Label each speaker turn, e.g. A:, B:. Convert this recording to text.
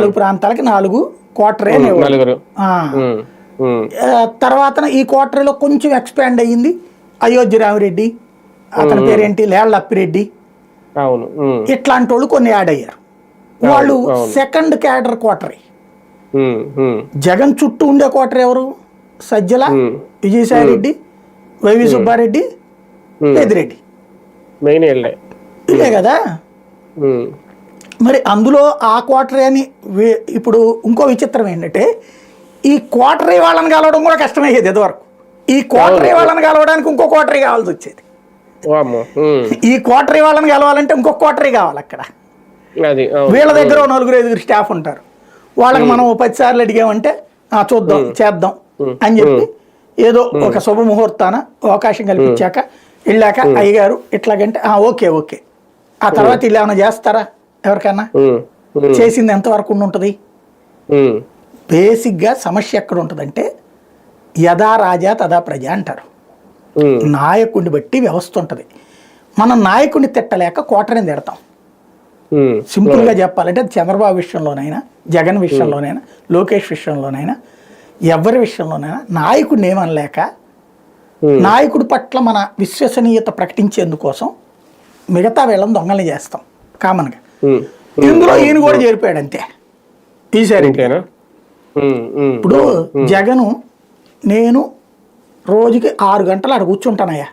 A: 4 ప్రాంతాలకి 4 కోటరీ అనేవారు. తర్వాత ఈ కోటరీలో కొంచెం ఎక్స్పాండ్ అయ్యింది. అయోధ్య రామిరెడ్డి, అతని పేరేంటి లేళ్లప్పిరెడ్డి, ఇట్లాంటి వాళ్ళు కొన్ని యాడ్ అయ్యారు. వాళ్ళు సెకండ్ క్యాడర్ కోటరీ. జగన్ చుట్టూ ఉండే కోటరీ ఎవరు? సజ్జల, విజయసాయి రెడ్డి, వైవి సుబ్బారెడ్డి, పెద్దిరెడ్డి, ఇదే కదా. మరి అందులో ఆ కోటరీ అని ఇప్పుడు ఇంకో విచిత్రం ఏంటంటే ఈ కోటరీ వాళ్ళని కలవడం కూడా కష్టమయ్యేది ఇదివరకు. ఈ కోటరీ వాళ్ళని కలవడానికి ఇంకో కోటరీ కావాల్సి వచ్చేది. ఈ కోటరీ వాళ్ళని కలవాలంటే ఇంకొక కోటరీ కావాలి అక్కడ. వీళ్ళ దగ్గర 4-5 స్టాఫ్ ఉంటారు. వాళ్ళకి మనం 10 సార్లు అడిగామంటే చూద్దాం చేద్దాం అని చెప్పి ఏదో ఒక శుభముహూర్తాన అవకాశం కల్పించాక వెళ్ళాక అయ్యగారు ఇట్లాగంటే ఓకే ఓకే. ఆ తర్వాత వీళ్ళు ఏమైనా చేస్తారా? ఎవరికైనా చేసింది ఎంతవరకు ఉంటుంది? బేసిక్గా సమస్య ఎక్కడ ఉంటుందంటే యథా రాజా తదా ప్రజ అంటారు. నాయకుడిని బట్టి వ్యవస్థ ఉంటుంది. మనం నాయకుడిని తిట్టలేక కోటరీని తిడతాం. సింపుల్గా చెప్పాలంటే చంద్రబాబు విషయంలోనైనా, జగన్ విషయంలోనైనా, లోకేష్ విషయంలోనైనా, ఎవరి విషయంలోనైనా నాయకుడిని ఏమనలేక నాయకుడి పట్ల మన విశ్వసనీయత ప్రకటించేందుకోసం మిగతా వీళ్ళని దొంగల్ని చేస్తాం కామన్గా. ఇందులో ఈయన కూడా చేరిపోయాడు అంతే ఈసారి. ఇప్పుడు జగను నేను రోజుకి 6 గంటలు అక్కడ కూర్చుంటానయ్యా,